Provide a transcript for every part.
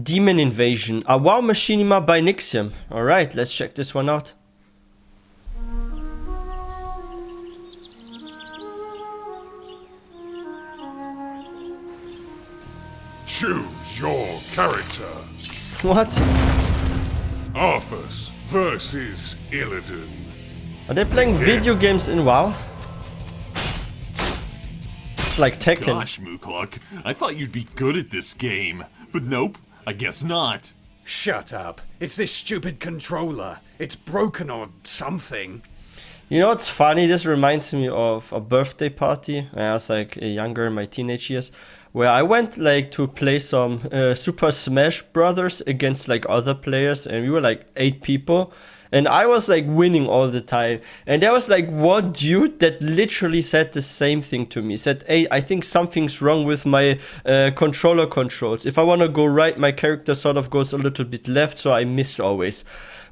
Demon Invasion, a WoW Machinima by Nixxiom. Alright, let's check this one out. Choose your character. What? Arthas versus Illidan. Are they playing video games in WoW? It's like Tekken. Gosh, Mookluk, I thought you'd be good at this game. But nope, I guess not. Shut up. It's this stupid controller. It's broken or something. You know what's funny? This reminds me of a birthday party when I was like younger in my teenage years, where I went like to play some Super Smash Brothers against like other players, and we were like 8 people, and I was like winning all the time. And there was like one dude that literally said the same thing to me. Said, "Hey, I think something's wrong with my controller controls. If I want to go right, my character sort of goes a little bit left, so I miss always."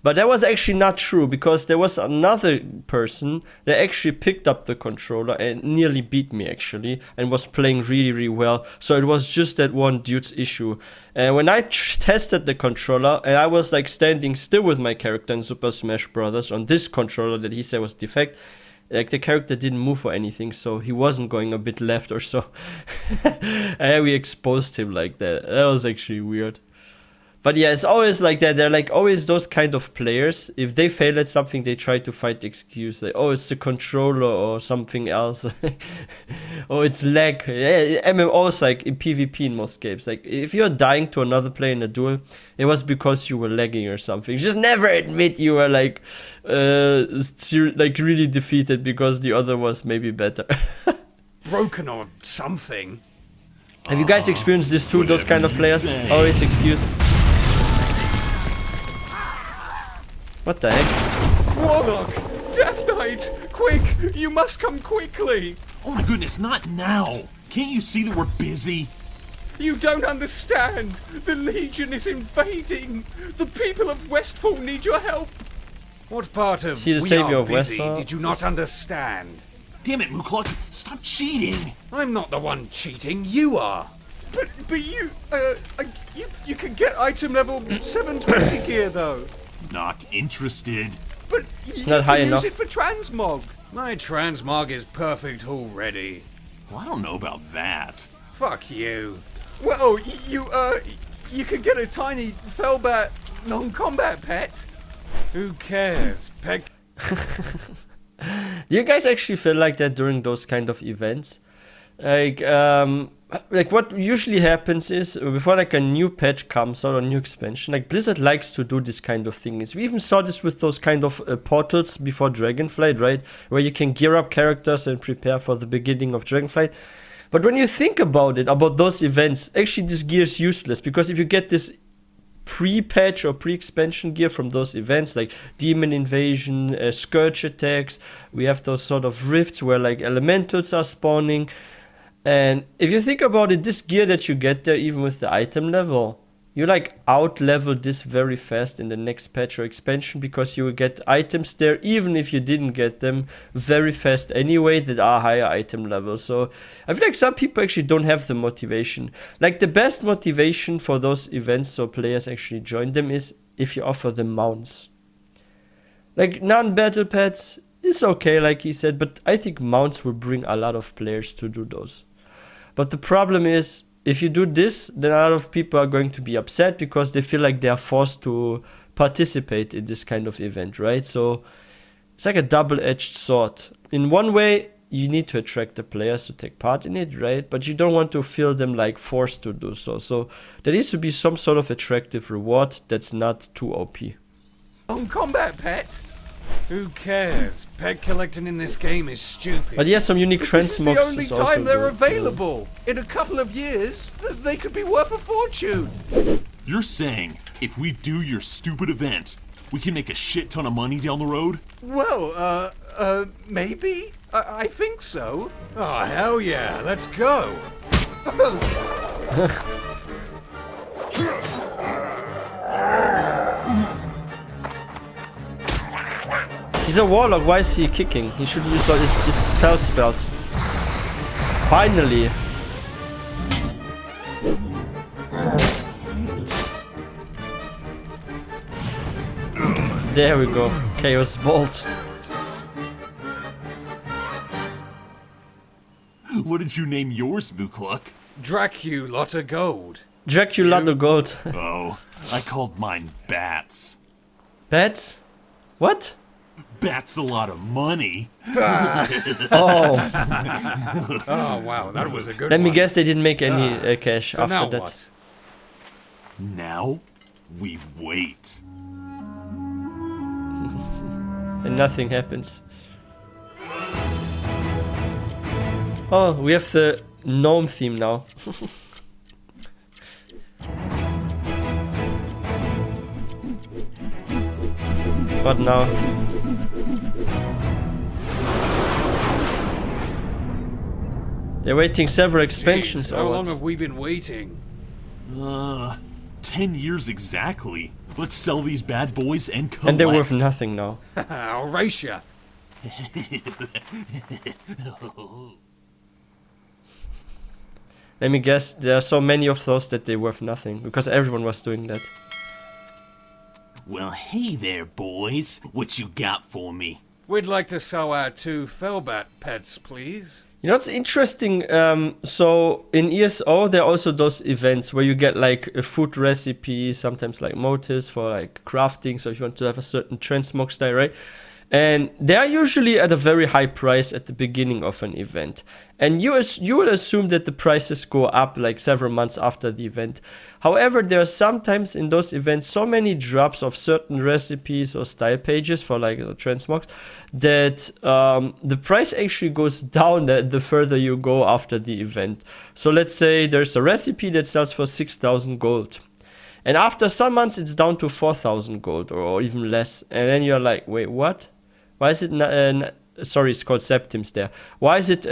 But that was actually not true, because there was another person that actually picked up the controller and nearly beat me actually, and was playing really, really well. So it was just that one dude's issue. And when I tested the controller, and I was like standing still with my character in Super Smash Brothers on this controller that he said was defect, like the character didn't move or anything, so he wasn't going a bit left or so. And we exposed him like that. That was actually weird. But yeah, it's always like that. They're like always those kind of players. If they fail at something, they try to find the excuse. Like, oh, it's the controller or something else. Oh, it's lag. Yeah, MMOs, like in PvP in most games. Like if you're dying to another player in a duel, it was because you were lagging or something. Just never admit you were like really defeated because the other was maybe better. Broken or something. Have you guys experienced this too? Those kind of players? Always excuses. What the heck? Warlock! Death Knight! Quick! You must come quickly! Oh my goodness, not now! Can't you see that we're busy? You don't understand! The Legion is invading! The people of Westfall need your help! What part of See the we savior are of busy Westfall? did you not understand? Damn it, Mookluk, stop cheating! I'm not the one cheating, you are! But you can get item level 720 gear though! Not interested. But It's you not high can enough. use it for transmog! My transmog is perfect already. Well, I don't know about that. Fuck you. Well, you could get a tiny Felbat non-combat pet. Who cares? Pet. Do you guys actually feel like that during those kind of events? Like what usually happens is before like a new patch comes out or a new expansion, like Blizzard likes to do this kind of things. We even saw this with those kind of portals before Dragonflight, right? Where you can gear up characters and prepare for the beginning of Dragonflight. But when you think about it, about those events, actually this gear is useless, because if you get this pre-patch or pre-expansion gear from those events like Demon Invasion, Scourge attacks, we have those sort of rifts where like elementals are spawning. And if you think about it, this gear that you get there, even with the item level, you like out level this very fast in the next patch or expansion, because you will get items there even if you didn't get them very fast anyway that are higher item level. So I feel like some people actually don't have the motivation. Like the best motivation for those events so players actually join them is if you offer them mounts. Like non-battle pets is okay, like he said, but I think mounts will bring a lot of players to do those. But the problem is, if you do this, then a lot of people are going to be upset because they feel like they are forced to participate in this kind of event, right? So it's like a double-edged sword. In one way, you need to attract the players to take part in it, right? But you don't want to feel them like forced to do so. So there needs to be some sort of attractive reward that's not too OP. On combat pet? Who cares? Pet collecting in this game is stupid. But yeah, some unique This is the transmogs only is also time they're good. available. In a couple of years, they could be worth a fortune. You're saying if we do your stupid event, we can make a shit ton of money down the road? Well, maybe? I think so. Oh, hell yeah, let's go. He's a warlock, why is he kicking? He should use all his fell spells. Finally! There we go. Chaos Bolt. What did you name yours, Mukluk? Dracula Gold. Dracula the Gold. Oh, I called mine Bats. Bats? What? Bats a lot of money. Oh. Oh, wow, that was a good Let one. me guess they didn't make any cash So after now that. what? Now, we wait. And nothing happens. Oh, we have the gnome theme now. What now? They're waiting several expansions Jeez, or how what? long have we been waiting? 10 years exactly. Let's sell these bad boys and collect. And they're worth nothing now. Horatia. Let me guess, there are so many of those that they're worth nothing, because everyone was doing that. Well, hey there, boys. What you got for me? We'd like to sell our 2 Felbat pets, please. You know, it's interesting, so in ESO there are also those events where you get like a food recipe, sometimes like motives for like crafting, so if you want to have a certain transmog style, right? And they are usually at a very high price at the beginning of an event. And you would assume that the prices go up like several months after the event. However, there are sometimes in those events so many drops of certain recipes or style pages for like transmogs that the price actually goes down the further you go after the event. So let's say there's a recipe that sells for 6,000 gold. And after some months it's down to 4,000 gold or even less. And then you're like, wait, what? Why is it sorry, it's called septims there. Why is it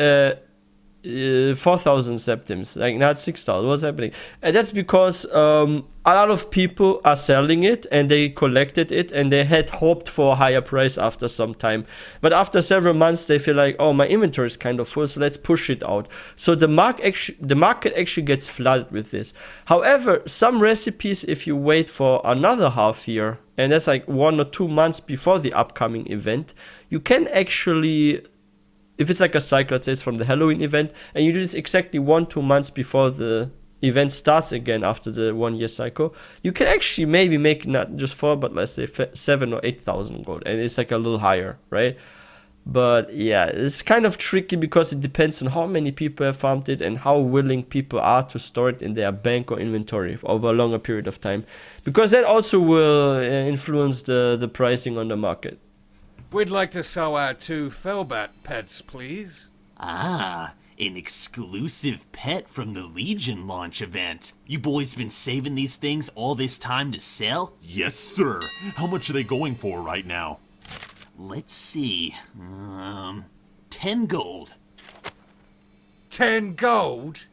4,000 septims, like not 6,000? What's happening? And that's because a lot of people are selling it and they collected it and they had hoped for a higher price after some time. But after several months, they feel like, oh, my inventory is kind of full, so let's push it out. So the market actually gets flooded with this. However, some recipes, if you wait for another half year, and that's like 1 or 2 months before the upcoming event, you can actually, if it's like a cycle, let's say it's from the Halloween event, and you do this exactly 1-2 months before the event starts again after the 1 year cycle, you can actually maybe make not just 4, but let's say 7 or 8,000 gold, and it's like a little higher, right? But yeah, it's kind of tricky because it depends on how many people have farmed it and how willing people are to store it in their bank or inventory over a longer period of time, because that also will influence the pricing on the market. We'd like to sell our 2 Felbat pets, please. Ah, an exclusive pet from the Legion launch event. You boys been saving these things all this time to sell? Yes, sir. How much are they going for right now? Let's see. 10 gold. 10 gold?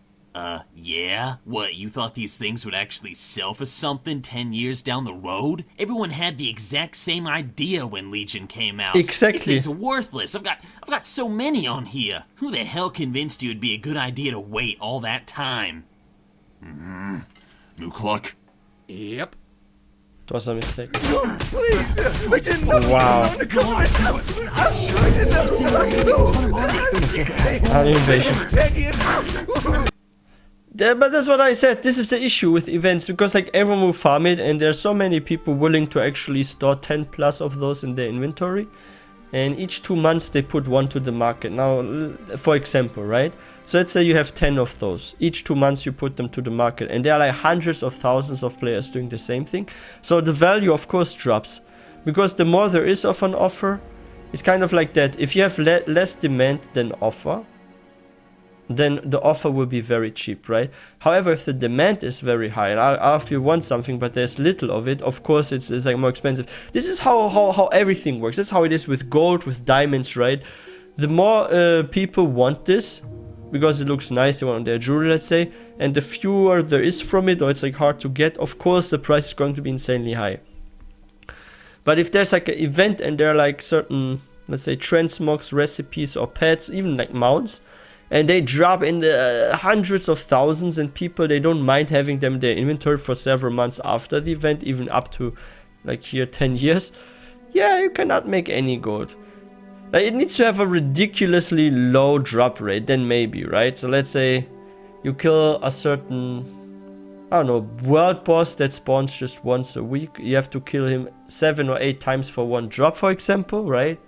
Yeah? What, you thought these things would actually sell for something 10 years down the road? Everyone had the exact same idea when Legion came out. Exactly. These things are worthless. I've got so many on here. Who the hell convinced you it'd be a good idea to wait all that time? Mukluk? Yep. It was a mistake. Please! I didn't know! Wow. I didn't know! Invasion. 10 years! Yeah, but that's what I said. This is the issue with events, because like everyone will farm it and there's so many people willing to actually store 10 plus of those in their inventory, and each 2 months they put one to the market. Now, for example, right? So let's say you have 10 of those. Each 2 months you put them to the market, and there are like hundreds of thousands of players doing the same thing. So the value of course drops, because the more there is of an offer, it's kind of like that. If you have less demand than offer, then the offer will be very cheap, right? However, if the demand is very high, and if you want something but there's little of it, of course it's like more expensive. This is how everything works. That's how it is with gold, with diamonds, right? The more people want this, because it looks nice, they want their jewelry, let's say, and the fewer there is from it, or it's like hard to get, of course the price is going to be insanely high. But if there's like an event and there are like certain, let's say, transmogs, recipes, or pets, even like mounts, and they drop in the hundreds of thousands, and people, they don't mind having them in their inventory for several months after the event, even up to like here 10 years, yeah, you cannot make any gold. Like, it needs to have a ridiculously low drop rate, then maybe, right? So let's say you kill a certain, I don't know, world boss that spawns just once a week. You have to kill him 7 or 8 times for 1 drop, for example, right?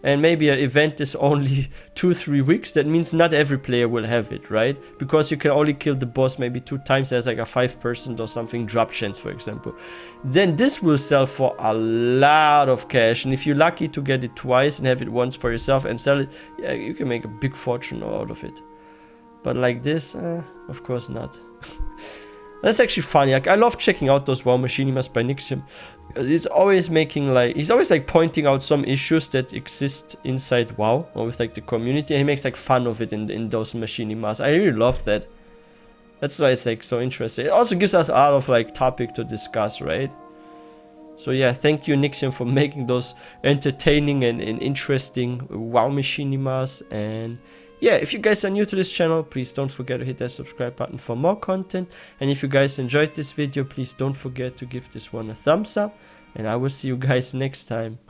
And maybe an event is only 2-3 weeks. That means not every player will have it, right? Because you can only kill the boss maybe 2 times. There's like a 5% or something drop chance, for example. Then this will sell for a lot of cash. And if you're lucky to get it twice and have it once for yourself and sell it, yeah, you can make a big fortune out of it. But like this, of course not. That's actually funny. Like, I love checking out those WoW Machinimas by Nixxiom. He's always making like, he's always like pointing out some issues that exist inside WoW or with like the community. And he makes like fun of it in those Machinimas. I really love that. That's why it's like so interesting. It also gives us a lot of like topic to discuss, right? So yeah, thank you Nixxiom for making those entertaining and interesting WoW Machinimas. And yeah, if you guys are new to this channel, please don't forget to hit that subscribe button for more content. And if you guys enjoyed this video, please don't forget to give this one a thumbs up. And I will see you guys next time.